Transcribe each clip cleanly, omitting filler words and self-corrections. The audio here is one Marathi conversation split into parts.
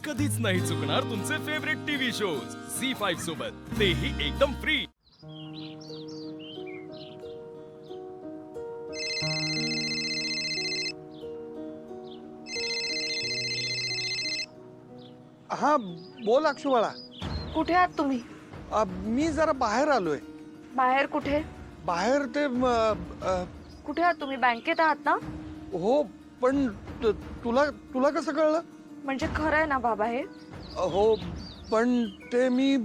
कधीच नाही चुकणार तुमचे फेवरेट टीव्ही शोज झी5 सोबत, तेही एकदम फ्री। हा बोल अक्षुबाळा। कुठे आहात तुम्ही? मी जरा बाहेर आलोय। बाहेर कुठे? बाहेर ते कुठे आहात तुम्ही? बँकेत आहात ना? हो पण तुला तुला कसं कळलं? म्हणजे खरं आहे ना बाबा हे? हो पण ते मी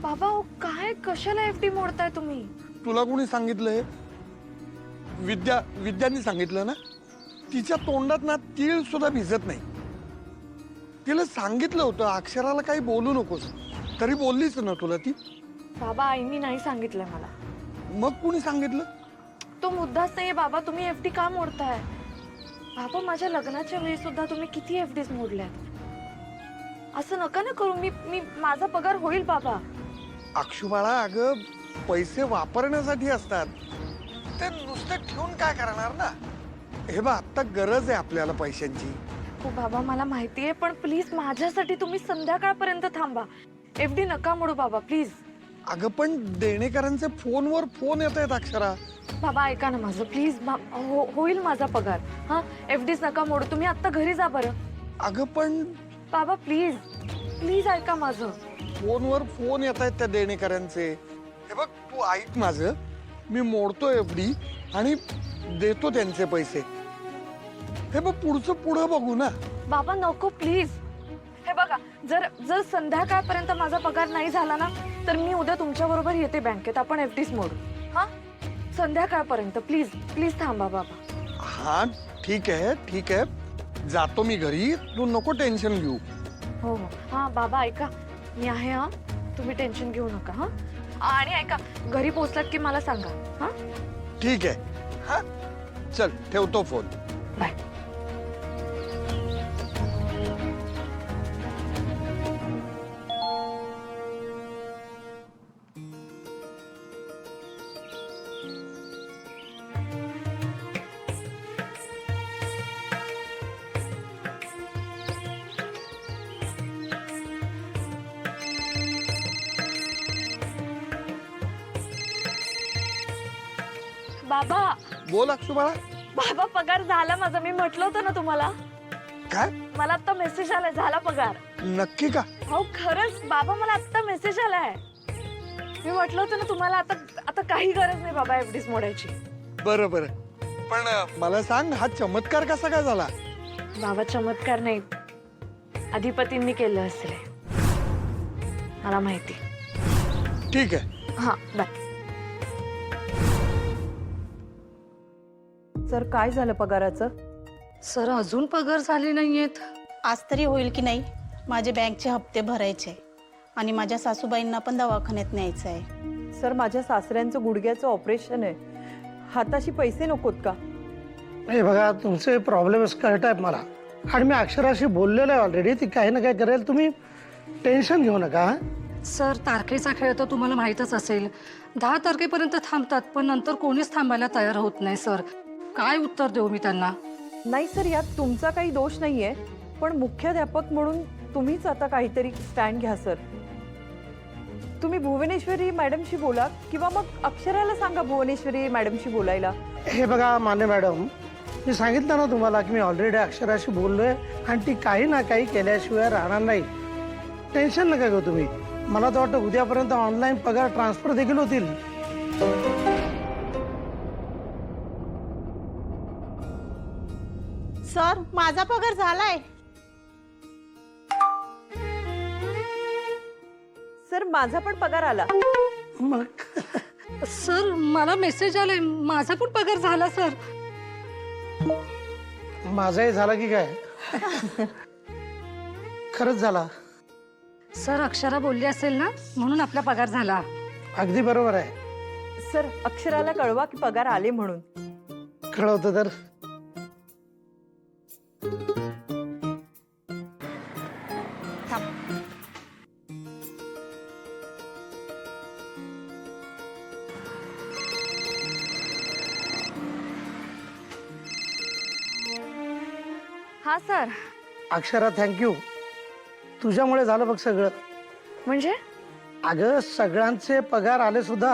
बाबा हो, काय कशाला एफडी मोडताय तुम्ही? तुला कोणी सांगितलं हे? विद्यानी सांगितलं ना? तिच्या तोंडात ना तीळ सुद्धा भिजत नाही। तिला सांगितलं होतं अक्षराला काही बोलू नकोस, तरी बोललीच ना तुला ती? बाबा आईनी नाही सांगितलंय मला। मग कोणी सांगितलं? तो मुद्दाच नाहीये बाबा, तुम्ही एफडी का मोडताय? बाबा माझ्या लग्नाच्या वेळी सुद्धा तुम्ही किती एफडीज मोडल्यात? असं नका ना करू। मी माझा पगार होईल बाबा। अक्षुबाळा अगं पैसे वापरण्यासाठी असतात, ते नुसते ठेवून काय करणार ना? हे बघ आता गरज आहे आपल्याला पैशांची। हो बाबा मला माहितीये, पण प्लीज माझ्यासाठी तुम्ही संध्याकाळपर्यंत थांबा। एफडी नका मोडू बाबा प्लीज। अगं पण देणेकरांचे फोनवर फोन येत आहेत अक्षरा। बाबा ऐका ना माझं प्लीज। होईल माझा पगार। हा एफडीज नका मोडू, तुम्ही आता घरी जा बरं। अगं पण बाबा प्लीज प्लीज ऐका माझं। फोनवर फोन येत आहेत त्या देणेकरांचे। हे बघ तू ऐक माझं, मी मोडतो एफडी आणि देतो त्यांचे पैसे। हे बघ पुढचं पुढं बघू ना। बाबा नको प्लीज। हे बघा जर संध्याकाळपर्यंत माझा पगार नाही झाला ना, तर मी उद्या तुमच्या बरोबर येते बँकेत, आपण एफडीज मोडू। हा संध्याकाळपर्यंत प्लीज प्लीज थांबा बाबा। हा ठीक आहे जातो मी घरी, तू नको टेन्शन घेऊ। हो हो हा बाबा ऐका, मी आहे हा, तुम्ही टेन्शन घेऊ नका। हा आणि ऐका घरी पोहोचलात की मला सांगा। हा ठीक आहे। हा चल ठेवतो फोन। बाय। बाबा बोल अक्षुबाळा। बाबा पगार झाला माझा, मी म्हटलं होतं ना तुम्हाला। काय? मला आता मेसेज आलाय, झाला पगार। नक्की का? हो खरंच बाबा, मला आता मेसेज आलाय। मी म्हटलं होतं ना तुम्हाला, आता काही गरज नाही बाबा एफडीज मोडायची। बरं पण मला सांग हा चमत्कार कसा काय झाला? बाबा चमत्कार नाही, अधिपतींनी केलं असेल, मला माहिती। ठीक आहे। हा बाय। सर काय झालं पगाराचं? सर अजून पगार झाले नाहीयेत। आज तरी होईल की नाही? माझे बँकचे हप्ते भरायचे आणि माझ्या सासूबाईंना पण दवाखान्यात न्यायचं आहे। सर माझ्या सासऱ्यांचं गुडघ्याचं ऑपरेशन आहे, हाताशी पैसे नकोत का? हे बघा तुमचे प्रॉब्लेम्स कळत आहेत मला, आणि मी अक्षराशी बोललेलो आहे ऑलरेडी, ती काही ना काही करेल, तुम्ही टेन्शन घेऊ नका। सर तारखेचा खेळ तर तुम्हाला माहीतच असेल, 10 तारखेपर्यंत थांबतात, पण नंतर कोणीच थांबायला तयार होत नाही। सर काय उत्तर देऊ मी त्यांना? नाही सर यात तुमचा काही दोष नाहीये, पण मुख्याध्यापक म्हणून तुम्हीच आता काहीतरी स्टँड घ्या सर। तुम्ही भुवनेश्वरी मॅडमशी बोला, किंवा मग अक्षराला सांगा भुवनेश्वरी मॅडमशी बोलायला। हे बघा मान्य मॅडम, मी सांगितलं ना तुम्हाला की मी ऑलरेडी अक्षराशी बोललोय, आणि ती काही ना काही केल्याशिवाय राहणार नाही। टेन्शन नका घेऊ तुम्ही। मला तर वाटतं उद्यापर्यंत ऑनलाईन पगार ट्रान्सफर देखील होतील। सर माझा पगार झालाय। सर माझा पण पगार आला। मग सर मला मेसेज आलाय, माझा पण पगार झाला सर। माझाही झाला की काय? खरंच झाला? सर अक्षरा बोलली असेल ना, म्हणून आपला पगार झाला। अगदी बरोबर आहे। सर अक्षराला कळवा की पगार आले म्हणून। कळवतं तर। हाँ सर। अक्षरा थँक्यू, तुझ्यामुळे झालं बघ सगळं. म्हणजे अगं सगळ्यांचे पगार आले सुद्धा,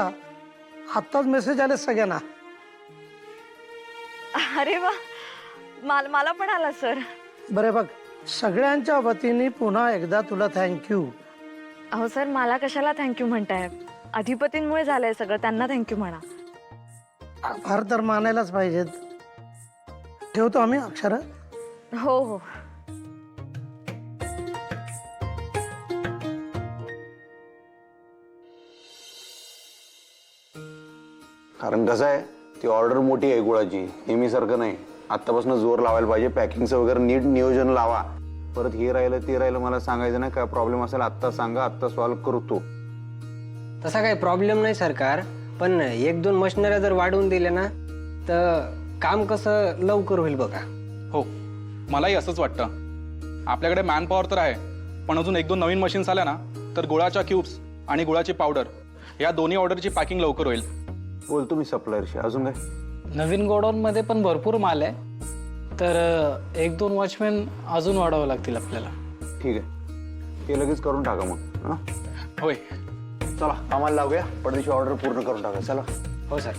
आत्ताच मेसेज आले सगळ्यांना. अरे वा, मला पण आला सर. बरे बघ, सगळ्यांच्या वतीने पुन्हा एकदा तुला थँक्यू. अहो सर, मला कशाला थँक्यू म्हणताय? अधिपतींमुळे झालंय सगळं, त्यांना थँक्यू म्हणा. आभार तर मानायलाच पाहिजेत. ठेवतो आम्ही, अक्षरा. हो हो. कारण कसं आहे, ती ऑर्डर मोठी आहे गुळाची, नेहमीसारखं नाही. आत्तापासून जोर लावायला पाहिजे, पॅकिंगचं वगैरे नीट नियोजन लावा. परत हे राहिलं ते राहिलं मला सांगायचं नाही. काय प्रॉब्लेम असेल आत्ता सांगा, आत्ता सॉल्व्ह करतो. तसा काही प्रॉब्लेम नाही सरकार, पण 1-2 मशिनऱ्या जर वाढवून दिल्या ना तर काम कसं लवकर होईल बघा. हो, मलाही असंच वाटतं. आपल्याकडे मॅन पॉवर तर आहे, पण अजून 1-2 नवीन मशीन्स आल्या ना तर गुळाच्या क्यूब्स आणि गुळाची पावडर या दोन्ही ऑर्डरची पॅकिंग लवकर होईल. बोलतो मी सप्लायरशी. अजून काय? नवीन गोडाऊनमध्ये पण भरपूर माल आहे, तर 1-2 वॉचमॅन अजून वाढवावं लागतील आपल्याला. ठीक आहे, ते लगेच करून टाका मग. हां, होय. चला आम्हाला लावूया, पडदेशी ऑर्डर पूर्ण करून टाका. चला. हो सर.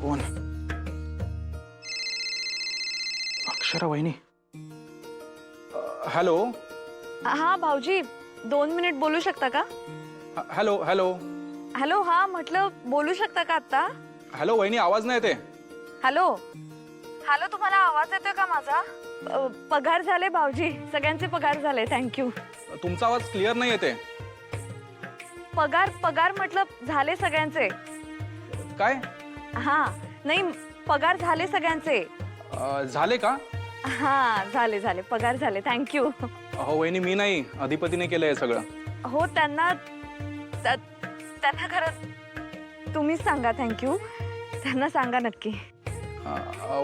कोण? अक्षरा वहिनी. हॅलो. हा भाऊजी, 2 मिनिट बोलू शकता का? Hello hello hello. हा म्हटलं, बोलू शकता का आता? हॅलो वहिनी, आवाज नाही येते. हॅलो हॅलो, तुम्हाला आवाज येतोय का माझा? पगार झाले भाऊजी, सगळ्यांचे पगार झाले, थँक्यू. तुमचा आवाज क्लिअर नाही येते. पगार म्हटलं झाले सगळ्यांचे. काय? हा नाही, पगार झाले सगळ्यांचे. झाले का? हा झाले, पगार झाले, थँक्यू. हो वहिनी, मी नाही, अधिपतीने केलं हे सगळं. हो, त्यांना खरं तुम्हीच सांगा थँक्यू. त्यांना सांगा नक्की.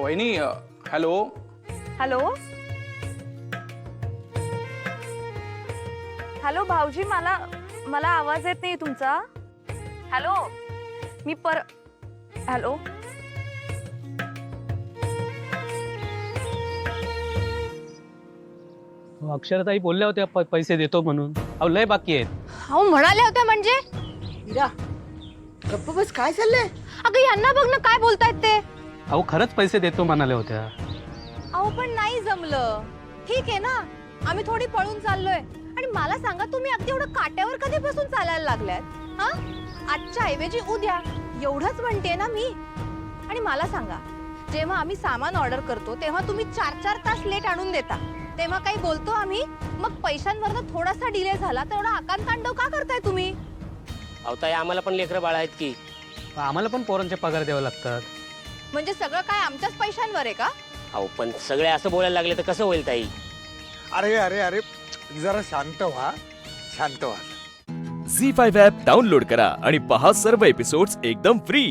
वहिनी. हॅलो हॅलो हॅलो भाऊजी, मला आवाज येत नाही तुमचा. हॅलो, मी हॅलो. अक्षरताई बोलल्या होत्या पैसे देतो म्हणून. अहो लय बाकी आहेत. अहो म्हणाले होते म्हणजे? गप्प बस, काय चाललंय? अगं यांना बघ ना काय बोलतायत ते. अहो खरंच पैसे देतो म्हणाल्या होत्या. अहो पण नाही जमलं. ठीक आहे ना, आम्ही थोडी पळून चाललोय. आणि मला सांगा, तुम्ही अगदी एवढं काट्यावर कधीपासून चालायला लागल्यात? हा, आजच्या ऐवजी उद्या, एवढंच म्हणते ना मी. आणि मला सांगा, जेव्हा आम्ही सामान ऑर्डर करतो तेव्हा तुम्ही 4-4 तास लेट आणून देता, तेव्हा काही बोलतो आम्ही? मग पैशांवर थोडासा डिले झाला तर एवढा आकांतांडव का करताय तुम्ही? अहो ताई, आम्हाला पण लेकरं बाळ आहेत की. आम्हाला पण पोरांचे पगार द्यावे लागतात. म्हणजे सगळं काय आमच्याच पैशांवर आहे का? अहो पण सगळे असं बोलायला लागले तर कसं होईल ताई? अरे अरे अरे, जरा शांत व्हा, शांत व्हा. झी5 ॲप डाउनलोड करा आणि पहा सर्व एपिसोड्स एकदम फ्री.